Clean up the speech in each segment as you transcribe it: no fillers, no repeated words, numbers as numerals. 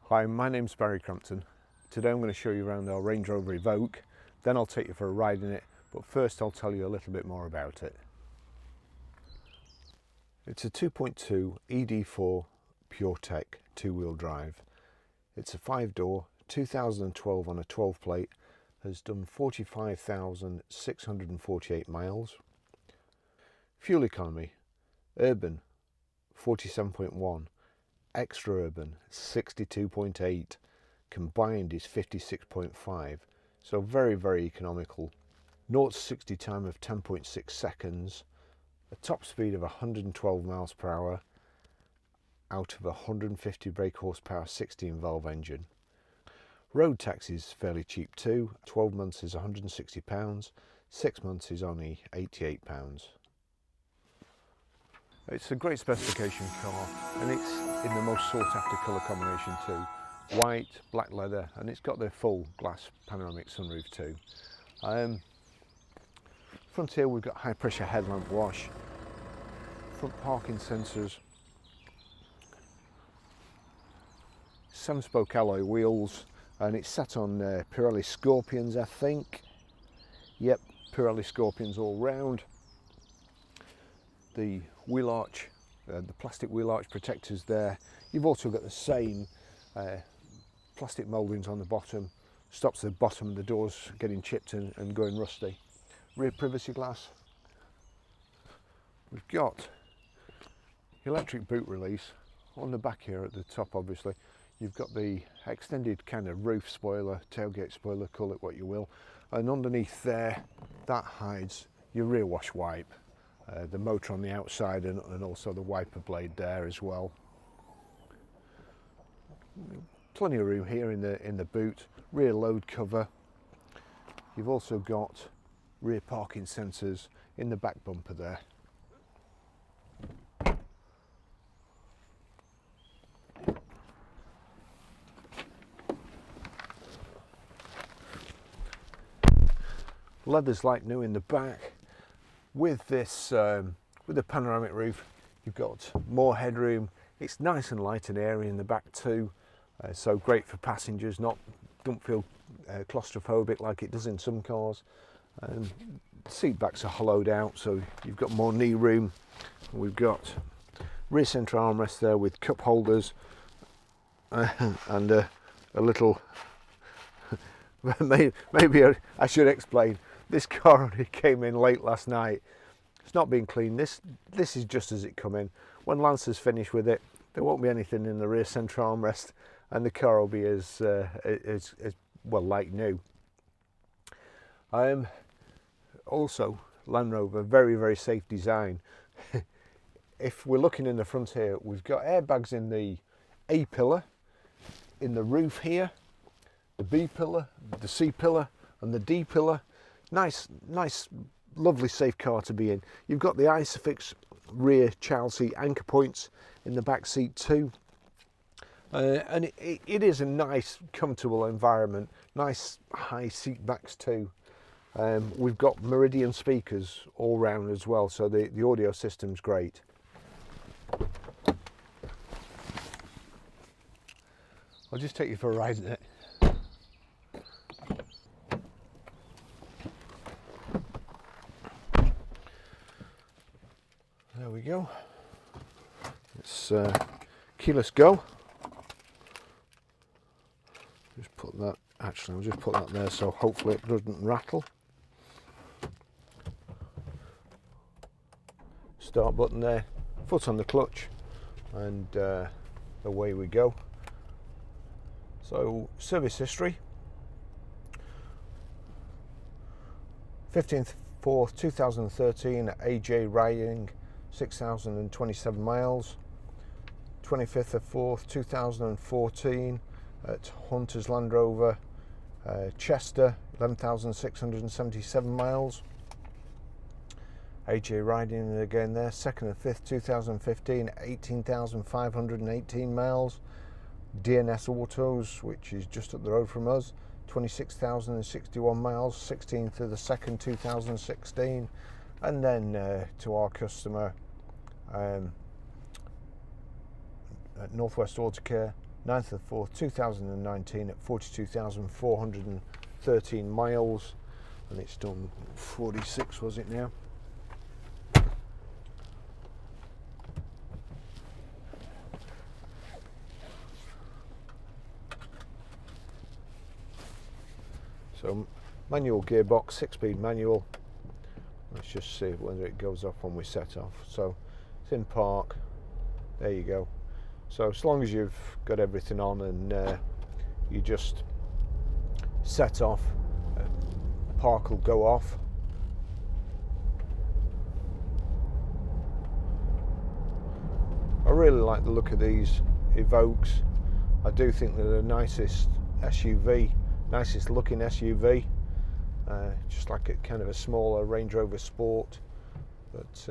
Hi, my name's Barry Crampton. Today I'm going to show you around our Range Rover Evoque, then I'll take you for a ride in it, but first I'll tell you a little bit more about it. It's a 2.2 ED4 PureTech two-wheel drive. It's a 5-door, 2012 on a 12 plate, has done 45,648 miles. Fuel economy, urban 47.1, extra urban 62.8, combined is 56.5, so very economical. 0 to 60 time of 10.6 seconds, a top speed of 112 miles per hour out of a 150 brake horsepower 16 valve engine. Road tax is fairly cheap too. 12 months is £160, 6 months is only £88. It's a great specification car, and it's in the most sought after colour combination too. White, black leather, and it's got the full glass panoramic sunroof too. Front here we've got high pressure headlamp wash, front parking sensors, 7-spoke alloy wheels, and it's sat on Pirelli Scorpions, I think. Yep, Pirelli Scorpions all round. The wheel arch, the plastic wheel arch protectors there. You've also got the same plastic mouldings on the bottom, stops the bottom of the doors getting chipped and going rusty. Rear privacy glass. We've got electric boot release on the back here at the top. Obviously you've got the extended kind of roof spoiler, tailgate spoiler, call it what you will, and underneath there that hides your rear wash wipe. The motor on the outside and also the wiper blade there as well. Plenty of room here in the boot. Rear load cover. You've also got rear parking sensors in the back bumper there. Leather's like new in the back. With this, with the panoramic roof, you've got more headroom. It's nice and light and airy in the back too, so great for passengers. Don't feel claustrophobic like it does in some cars. Seat backs are hollowed out, so you've got more knee room. We've got rear centre armrest there with cup holders and a little. Maybe I should explain. This car only came in late last night. It's not been cleaned. This is just as it come in. When Lancer's finished with it, there won't be anything in the rear centre armrest, and the car will be as well like new. Also, Land Rover, very safe design. If we're looking in the front here, we've got airbags in the A pillar, in the roof here, the B pillar, the C pillar, and the D pillar. Nice, lovely safe car to be in. You've got the Isofix rear child seat anchor points in the back seat too. And it is a nice, comfortable environment. Nice high seat backs too. We've got Meridian speakers all round as well, so the audio system's great. I'll just take you for a ride in it. There we go. It's keyless go. Just put that, actually I'll just put that there so hopefully it doesn't rattle. Start button there, foot on the clutch, and away we go. So service history, 15/4 2013 at AJ Riding, 6,027 miles. 25/4 2014 at Hunter's Land Rover Chester, 11,677 miles. AJ Riding again there, 2nd and 5th 2015 at 18,518 miles. DNS Autos, which is just up the road from us, 26,061 miles, 16th of the 2nd 2016. And then to our customer at Northwest Autocare, 9th of the 4th 2019 at 42,413 miles, and it's done 46, was it now? So manual gearbox, 6-speed manual. Let's just see whether it goes off when we set off. So it's in park, there you go. So as long as you've got everything on and you just set off, park will go off. I really like the look of these Evoques. I do think they're the nicest SUV, nicest looking SUV. Just like a kind of a smaller Range Rover Sport, but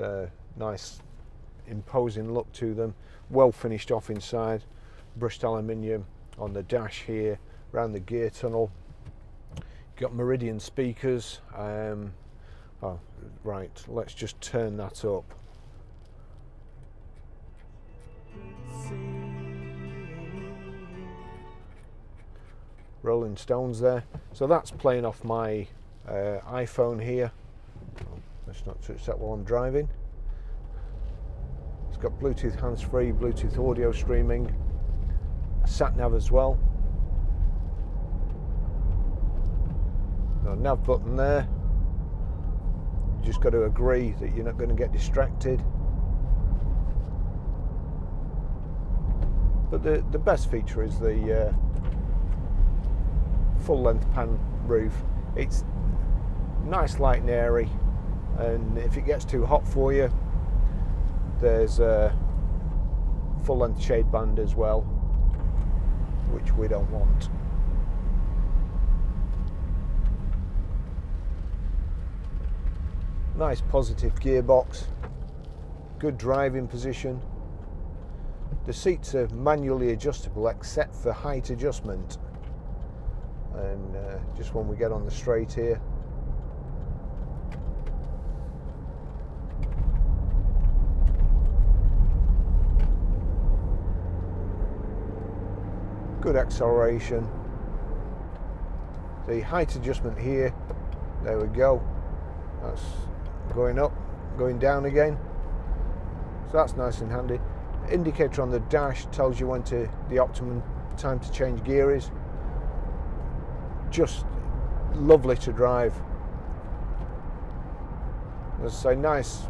nice imposing look to them. Well finished off inside, brushed aluminium on the dash here, around the gear tunnel. Got Meridian speakers. Oh, right, let's just turn that up. Rolling Stones there. So that's playing off my iPhone here. Oh, let's not touch that while I'm driving. It's got Bluetooth hands-free, Bluetooth audio streaming, sat nav as well. The nav button there. You just got to agree that you're not going to get distracted. But the best feature is the full-length pan roof. It's nice, light and airy, and if it gets too hot for you, there's a full-length shade band as well, which we don't want. Nice positive gearbox, good driving position. The seats are manually adjustable except for height adjustment, and just when we get on the straight here, good acceleration. The height adjustment here, there we go, that's going up, going down again, so that's nice and handy. Indicator on the dash tells you when the optimum time to change gear is. Just lovely to drive. As I say, nice.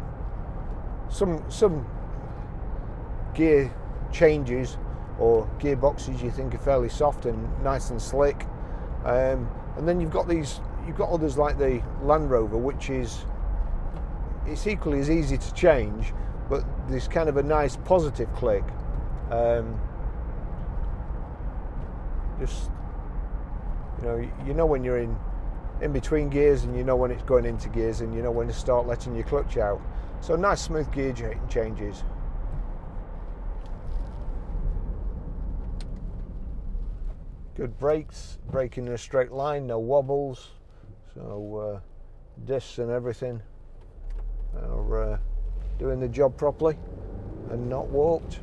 Some gear changes or gearboxes you think are fairly soft and nice and slick, and then you've got others like the Land Rover, which it's equally as easy to change, but there's kind of a nice positive click. Just you know when you're in between gears, and you know when it's going into gears, and you know when to start letting your clutch out. So nice smooth gear changes. Good brakes, braking in a straight line, no wobbles. So discs and everything are doing the job properly and not warped.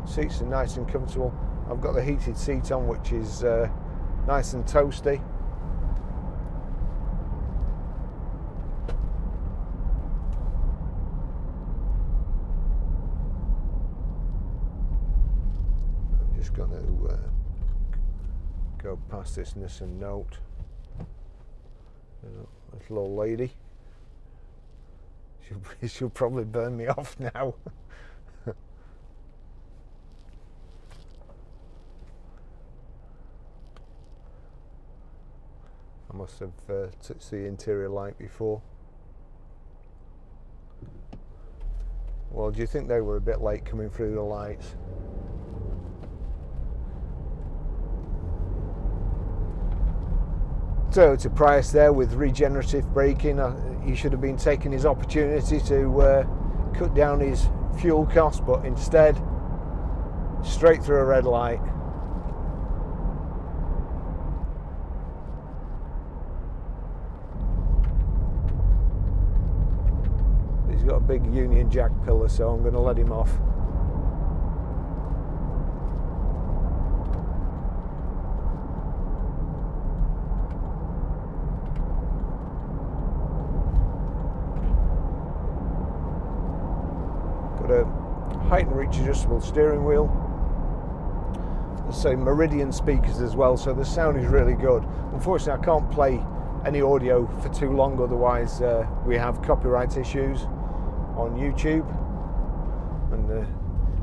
Seats are nice and comfortable. I've got the heated seat on, which is nice and toasty. I'm just going to go past this Nissan Note. Little old lady. She'll probably burn me off now. I must have touched the interior light before. Well, do you think they were a bit late coming through the lights? Toyota Prius there with regenerative braking. He should have been taking his opportunity to cut down his fuel costs, but instead straight through a red light. He's got a big Union Jack pillar, so I'm going to let him off. Got a height and reach adjustable steering wheel. Let's say Meridian speakers as well, so the sound is really good. Unfortunately, I can't play any audio for too long, otherwise we have copyright issues on YouTube, and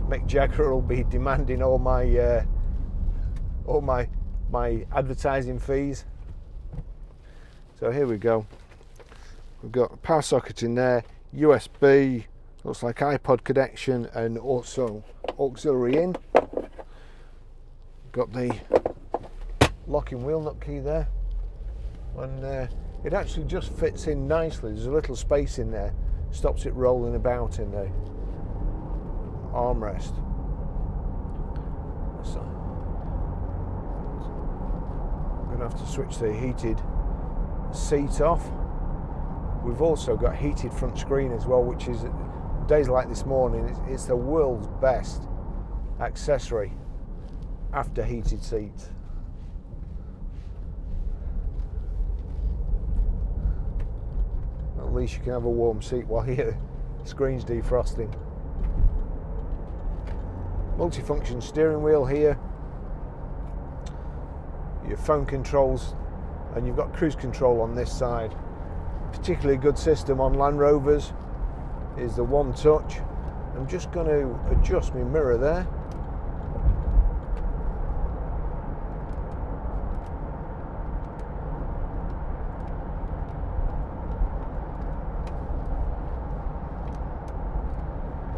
Mick Jagger will be demanding all my advertising fees. So here we go. We've got a power socket in there, USB, looks like iPod connection, and also auxiliary in. Got the locking wheel nut key there, and it actually just fits in nicely. There's a little space in there, stops it rolling about in the armrest. So I'm going to have to switch the heated seat off. We've also got heated front screen as well, which is, days like this morning, it's the world's best accessory after heated seats. At least you can have a warm seat while your screen's defrosting. Multifunction steering wheel here, your phone controls, and you've got cruise control on this side. Particularly good system on Land Rovers is the One Touch. I'm just going to adjust my mirror there.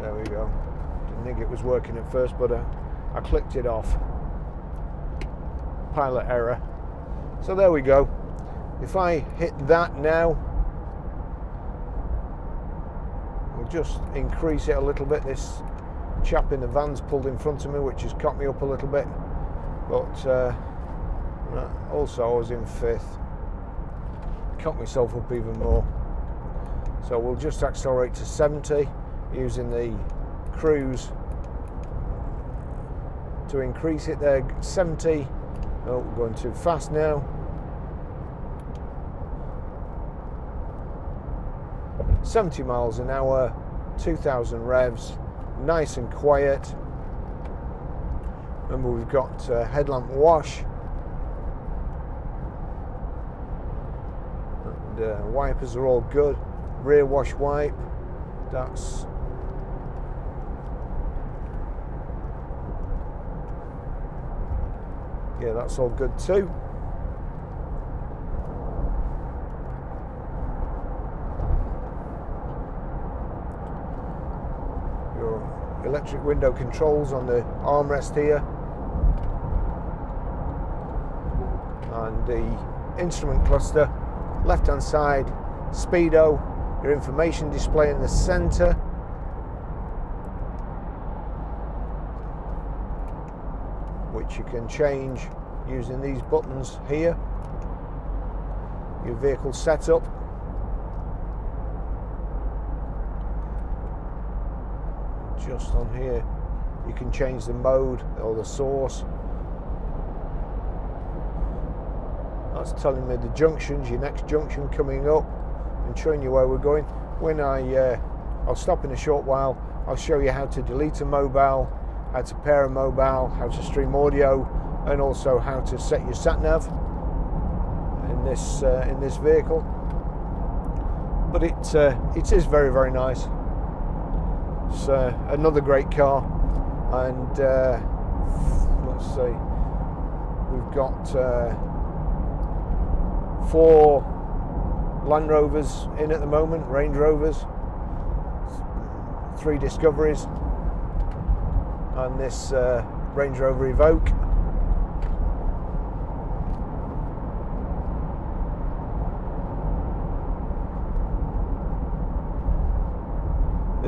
There we go. Didn't think it was working at first, but I clicked it off. Pilot error. So there we go. If I hit that now, we'll just increase it a little bit. This chap in the van's pulled in front of me, which has caught me up a little bit. But also I was in fifth. Caught myself up even more. So we'll just accelerate to 70 using the cruise to increase it there. 70. Oh, we're going too fast now. 70 miles an hour, 2,000 revs, nice and quiet. Remember, we've got headlamp wash, and wipers are all good. Rear wash wipe, that's that's all good too. Your electric window controls on the armrest here, and the instrument cluster, left hand side speedo, your information display in the center, which you can change using these buttons here. Your vehicle setup, just on here you can change the mode or the source. That's telling me the junctions, your next junction coming up, and showing you where we're going. When I'll stop in a short while, I'll show you how to delete a mobile, how to pair a mobile, how to stream audio, and also how to set your sat-nav in this vehicle. But it is very, very nice. It's another great car, and let's see, we've got 4 Land Rovers in at the moment, Range Rovers, 3 Discoveries, and this Range Rover Evoque.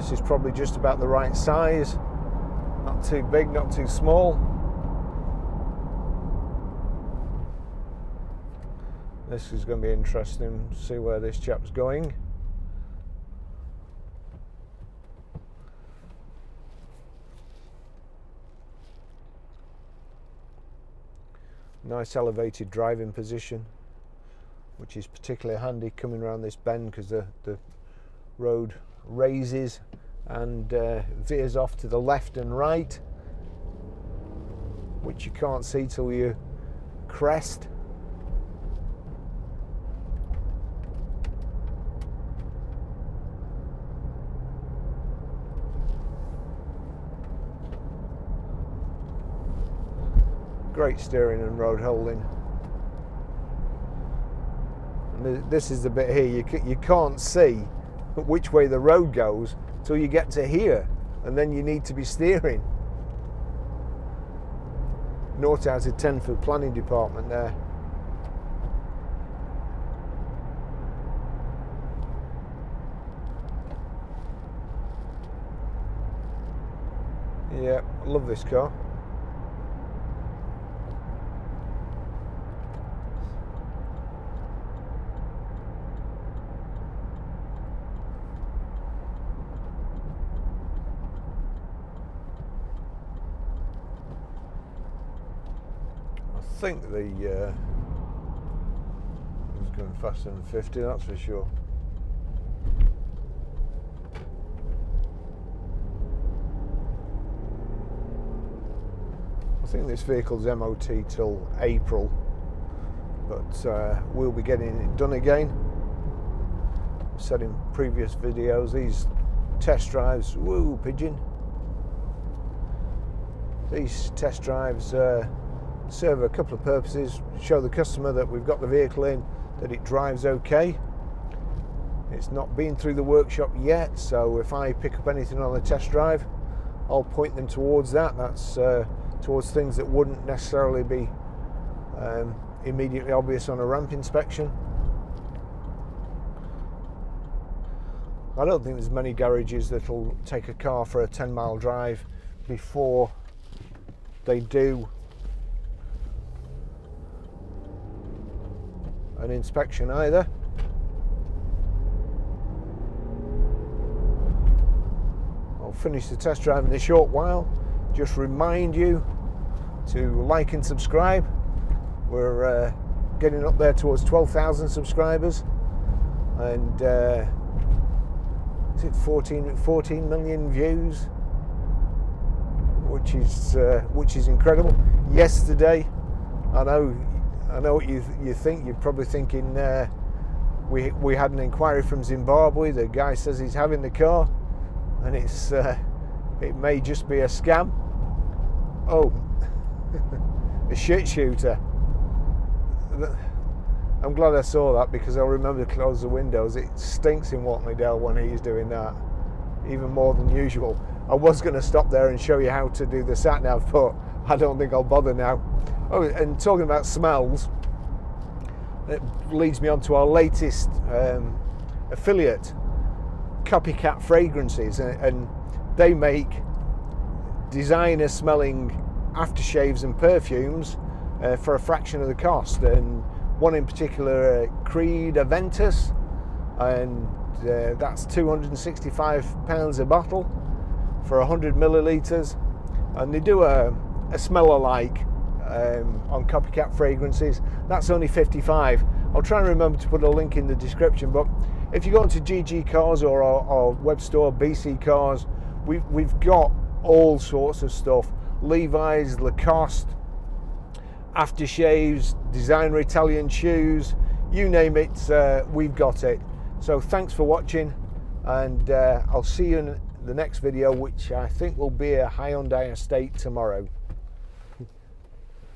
This is probably just about the right size, not too big, not too small. This is going to be interesting to see where this chap's going. Nice elevated driving position, which is particularly handy coming around this bend because the road raises and veers off to the left and right, which you can't see till you crest. Great steering and road holding. And this is the bit here, you can't see which way the road goes till you get to here, and then you need to be steering. 0 out of 10 for the planning department there. Yeah, I love this car. I think the it was going faster than 50, that's for sure. I think this vehicle's MOT till April, but we'll be getting it done again. I've said in previous videos, these test drives, woo, pigeon. These test drives serve a couple of purposes. Show the customer that we've got the vehicle in, that it drives okay. It's not been through the workshop yet, so if I pick up anything on the test drive, I'll point them towards that. That's towards things that wouldn't necessarily be immediately obvious on a ramp inspection. I don't think there's many garages that'll take a car for a 10-mile drive before they do an inspection either. I'll finish the test drive in a short while. Just remind you to like and subscribe. We're getting up there towards 12,000 subscribers, and is it 14 million views, which is incredible. Yesterday, I know what you think. You're probably thinking we had an inquiry from Zimbabwe. The guy says he's having the car, and it may just be a scam. Oh, a shit shooter. I'm glad I saw that, because I'll remember to close the windows. It stinks in Watney when he's doing that, even more than usual. I was going to stop there and show you how to do the sat nav, but I don't think I'll bother now. Oh, and talking about smells, it leads me on to our latest affiliate, Copycat Fragrances, and they make designer smelling aftershaves and perfumes for a fraction of the cost. And one in particular, Creed Aventus, and that's £265 a bottle for 100 millilitres, and they do a smell-alike on Copycat Fragrances. That's only $55. I'll try and remember to put a link in the description, but if you go into GG Cars or our web store, BC Cars, we've got all sorts of stuff. Levi's, Lacoste, aftershaves, designer Italian shoes, you name it, we've got it. So thanks for watching, and I'll see you in the next video, which I think will be a Hyundai estate tomorrow.